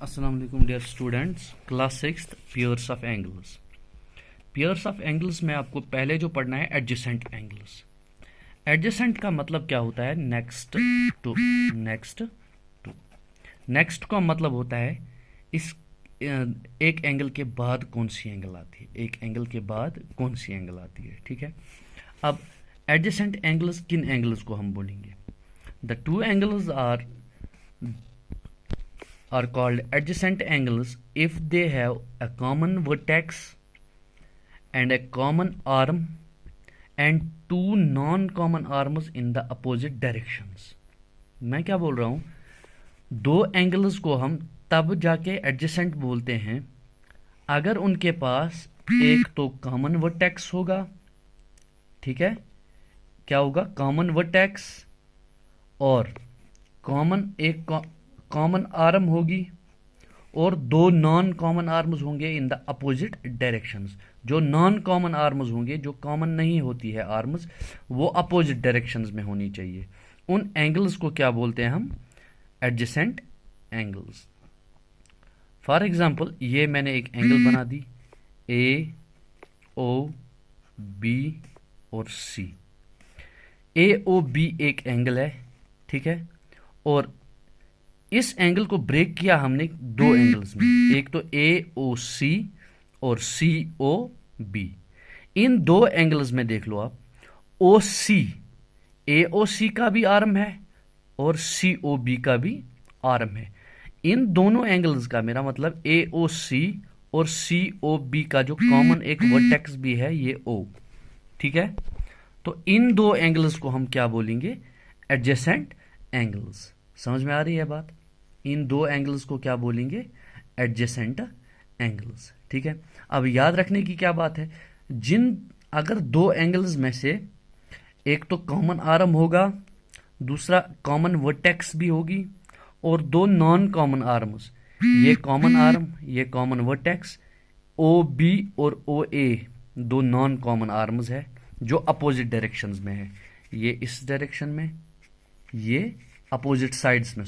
अस्सलाम वालेकुम dear students, class sixth pairs of angles. Pairs of angles में आपको पहले जो पढ़ना है एडजेसेंट एंगल्स। एडजेसेंट का मतलब क्या होता है? Next to. Next to next का मतलब होता है इस एक एंगल के बाद कौन सी एंगल आती है, एक एंगल के बाद कौन सी एंगल आती है। ठीक है, अब एडजेसेंट एंगल्स किन एंगल्स को हम बोलेंगे? The two angles are called adjacent angles if they have a common vertex and a common arm and two non-common arms in the opposite directions। मैं क्या बोल रहा हूँ? दो एंगल्स को हम तब जाके एडजेसेंट बोलते हैं अगर उनके पास एक तो कॉमन वर्टेक्स होगा। ठीक है, क्या होगा? कॉमन वर्टेक्स और कॉमन आर्म होगी और दो नॉन कॉमन आर्म्स होंगे इन द अपोजिट डायरेक्शंस। जो नॉन कॉमन आर्म्स होंगे, जो कॉमन नहीं होती है आर्म्स, वो अपोजिट डायरेक्शंस में होनी चाहिए। उन एंगल्स को क्या बोलते हैं हम? Adjacent angles. फॉर एग्जांपल, ये मैंने एक एंगल बना दी, ए ओ बी और सी। ए ओ बी एक एंगल है, ठीक है, और इस एंगल को ब्रेक किया हमने दो एंगल्स में, एक तो ए ओ सी और सी ओ बी। इन दो एंगल्स में देख लो आप, ओ सी, ए ओ सी का भी आर्म है और सी ओ बी का भी आर्म है। इन दोनों एंगल्स का, मेरा मतलब ए ओ सी और सी ओ बी का जो कॉमन एक वर्टेक्स भी है, ये ओ। ठीक है, तो इन दो एंगल्स को हम क्या बोलेंगे? Adjacent angles. समझ में आ रही है बात? इन दो एंगल्स को क्या बोलेंगे? Adjacent angles. ठीक है, अब याद रखने की क्या बात है, अगर दो एंगल्स में से एक तो कॉमन आर्म होगा, दूसरा कॉमन वर्टेक्स भी होगी और दो नॉन कॉमन आर्म्स, ये कॉमन आर्म, ये कॉमन वर्टेक्स, ओ बी और ओ ए दो नॉन कॉमन आर्म्स है जो अपोजिट डायरेक्शंस में है। ये इस डायरेक्शन में, ये अपोजिट साइड्स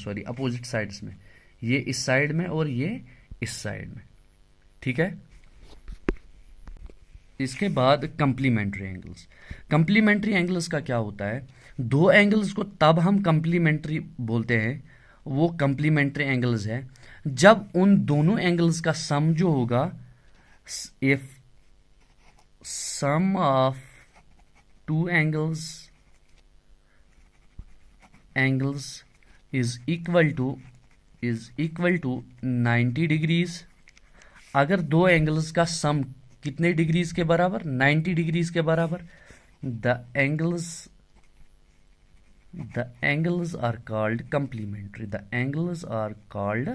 में, ये इस साइड में और ये इस साइड में। ठीक है, इसके बाद कंप्लीमेंट्री एंगल्स। कंप्लीमेंट्री एंगल्स का क्या होता है? दो एंगल्स को तब हम कंप्लीमेंट्री बोलते हैं, वो कंप्लीमेंट्री एंगल्स है जब उन दोनों एंगल्स का सम जो होगा, if sum of two angles is equal to 90 degrees. अगर दो एंगल्स का सम कितने डिग्रीज के बराबर? 90 डिग्रीज के बराबर। The angles are called complementary. The angles are called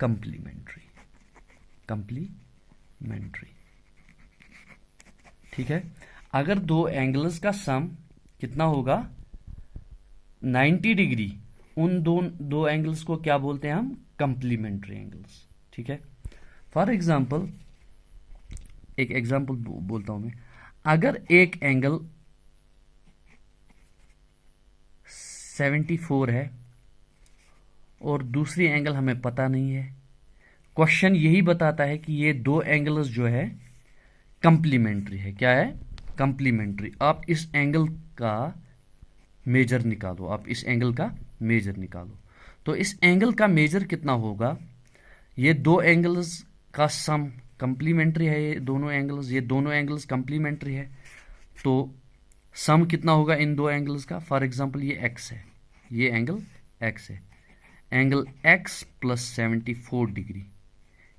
complementary. ठीक है, अगर दो एंगल्स का सम कितना होगा? 90 डिग्री, उन दो एंगल्स को क्या बोलते हैं हम? Complementary angles. ठीक है, फॉर एग्जांपल, एक एग्जांपल बोलता हूं मैं। अगर एक एंगल 74 है और दूसरी एंगल हमें पता नहीं है, क्वेश्चन यही बताता है कि ये दो एंगल्स जो है कंप्लीमेंट्री है। क्या है? कंप्लीमेंट्री। आप इस एंगल का मेजर निकालो, तो इस एंगल का मेजर कितना होगा? ये दो एंगल्स का सम कंप्लीमेंट्री है, ये दोनों एंगल्स कंप्लीमेंट्री है, तो सम कितना होगा इन दो एंगल्स का? फॉर एग्जांपल, ये एक्स है, ये एंगल एक्स है, angle X plus 74 degree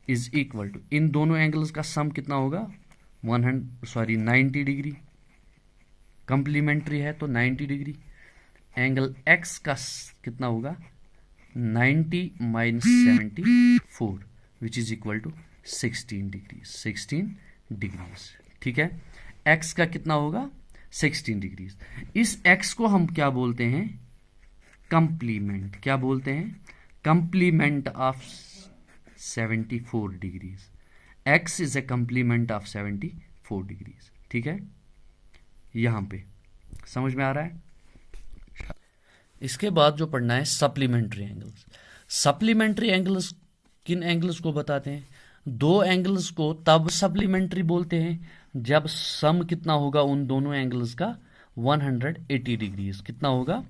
is equal to, इन दोनों एंगल्स का सम कितना होगा? 90 डिग्री। कंप्लीमेंट्री है तो 90 डिग्री। एंगल एक्स का कितना होगा? 90 minus 74 which is equal to 16 degrees. ठीक है, एक्स का कितना होगा? 16 डिग्रीज। इस एक्स को हम क्या बोलते हैं? कंप्लीमेंट। क्या बोलते हैं? Complement of 74 degrees. X is a complement of 74 degrees. ठीक है, यहां पे समझ में आ रहा है? इसके बाद जो पढ़ना है सप्लीमेंट्री एंगल्स। सप्लीमेंट्री एंगल्स किन एंगल्स को बताते हैं? दो एंगल्स को तब सप्लीमेंट्री बोलते हैं जब सम कितना होगा उन दोनों एंगल्स का 180 डिग्रीज। कितना होगा?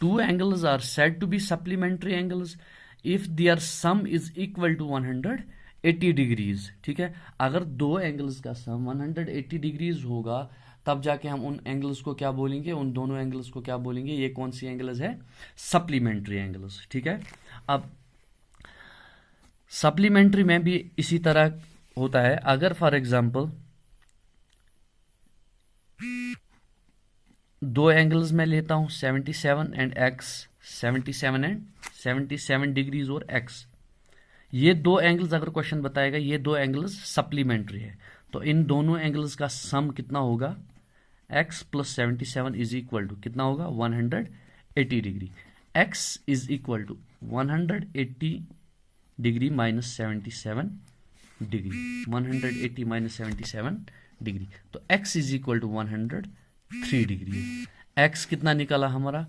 Two angles are said to be supplementary angles if their sum is equal to 180 degrees. ठीक है, अगर दो एंगल्स का सम 180 डिग्रीज होगा तब जाके हम उन एंगल्स को क्या बोलेंगे, उन दोनों एंगल्स को क्या बोलेंगे? ये कौन सी एंगल्स है? Supplementary angles. ठीक है, अब सप्लीमेंट्री में भी इसी तरह होता है। अगर फॉर एग्जांपल दो एंगल्स में लेता हूं 77 एंड एक्स, 77 एंड 77 डिग्रीज और एक्स, ये दो एंगल्स अगर क्वेश्चन बताएगा ये दो एंगल्स सप्लीमेंट्री है, तो इन दोनों एंगल्स का सम कितना होगा? x plus 77 is equal to कितना होगा? 180 degree. x is equal to 180 degree minus 77 degree, 180 minus 77 degree, तो x is equal to 103 degree. x कितना निकला हमारा?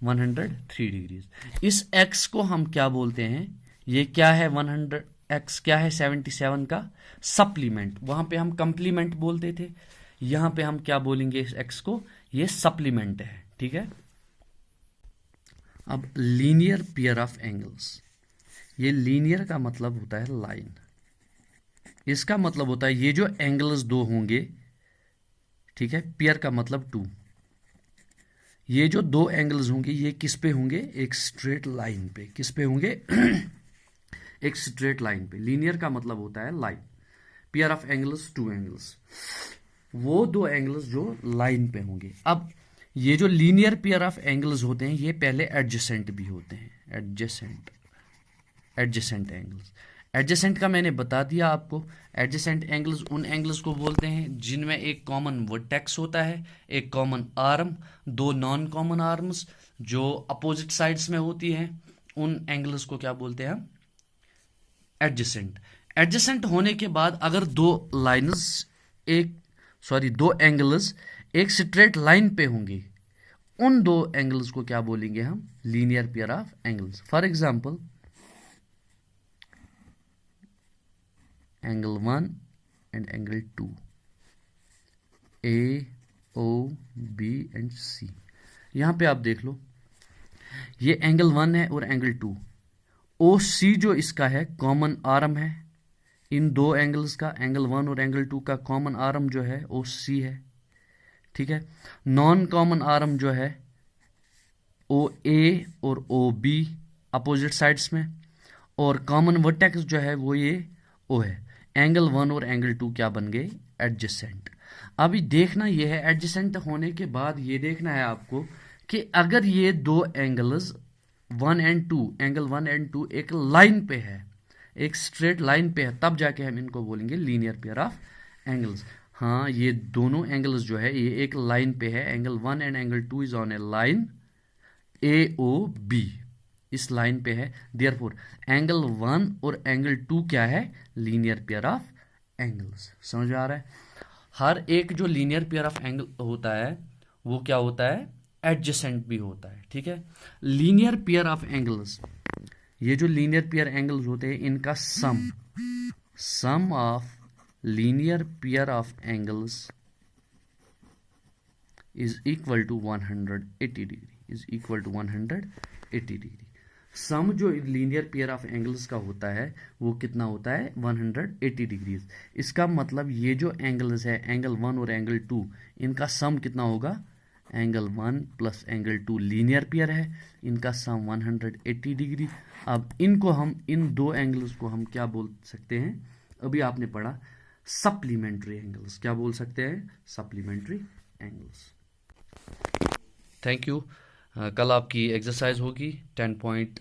103 डिग्री। इस x को हम क्या बोलते हैं? ये क्या है? 100 x क्या है? 77 का सप्लीमेंट। वहां पे हम कंप्लीमेंट बोलते थे, यहां पे हम क्या बोलेंगे इस x को? ये सप्लीमेंट है। ठीक है, अब लीनियर पेयर ऑफ एंगल्स। ये लीनियर का मतलब होता है लाइन, इसका मतलब होता है ये जो एंगल्स दो होंगे, ठीक है, पेयर का मतलब टू, ये जो दो एंगल्स होंगे ये किस पे होंगे? एक स्ट्रेट लाइन पे। किस पे होंगे? एक स्ट्रेट लाइन पे। लीनियर का मतलब होता है line. Pair of angles, two angles, वो दो एंगल्स जो लाइन पे होंगे। अब ये जो लीनियर पेयर ऑफ एंगल्स होते हैं ये पहले एडजेसेंट भी होते हैं। एडजेसेंट एंगल्स, एडजेसेंट का मैंने बता दिया आपको। एडजेसेंट एंगल्स उन एंगल्स को बोलते हैं जिनमें एक कॉमन वर्टेक्स होता है, एक कॉमन आर्म, दो नॉन कॉमन आर्म्स जो अपोजिट साइड्स में होती हैं, उन एंगल्स को क्या बोलते हैं हम? एडजेसेंट। एडजेसेंट होने के बाद अगर दो एंगल्स एक स्ट्रेट लाइन पे होंगे, उन दो एंगल्स को क्या बोलेंगे हम? Linear pair of angles. For example angle 1 and angle 2, A O B and C. यहां पे आप देख लो, ये एंगल 1 है और एंगल 2। ओ सी जो इसका है कॉमन आर्म है इन दो एंगल्स का, एंगल 1 और एंगल 2 का कॉमन आर्म जो है ओ सी है। ठीक है, नॉन कॉमन आर्म जो है ओ ए और ओ बी अपोजिट साइड्स में, और कॉमन वर्टेक्स जो है वो ये ओ है। एंगल 1 और एंगल 2 क्या बन गए? एडजेसेंट। अभी देखना ये है, एडजेसेंट होने के बाद ये देखना है आपको कि अगर ये दो एंगल्स 1 एंड 2, एंगल 1 एंड 2 एक लाइन पे है, एक स्ट्रेट लाइन पे है, तब जाके हम इनको बोलेंगे लीनियर पेयर ऑफ एंगल्स। हाँ, ये दोनों एंगल्स जो है ये एक लाइन पे है, angle 1 and angle 2 is on a line A O B, इस लाइन पे है। देयरफॉर एंगल 1 और एंगल 2 क्या है? Linear pair of angles. समझ में आ रहा है? हर एक जो लीनियर पेयर ऑफ एंगल होता है वो क्या होता है? एडजेसेंट भी होता है। ठीक है, लीनियर पेयर ऑफ एंगल्स, ये जो लीनियर पेयर एंगल्स होते हैं इनका sum of linear pair of angles is equal to 180 degree, is equal to 180 degree. Sum जो लीनियर पेयर ऑफ एंगल्स का होता है वो कितना होता है? 180 डिग्रीज। इसका मतलब ये जो एंगल्स है एंगल 1 और एंगल 2, इनका सम कितना होगा? Angle 1 plus angle 2 linear pair है, इनका सम 180 डिग्री। अब इनको हम, इन दो एंगल्स को हम क्या बोल सकते हैं? अभी आपने पढ़ा सप्लीमेंट्री एंगल्स। क्या बोल सकते हैं? Supplementary angles. Thank you. कल आपकी एक्सरसाइज होगी 10.3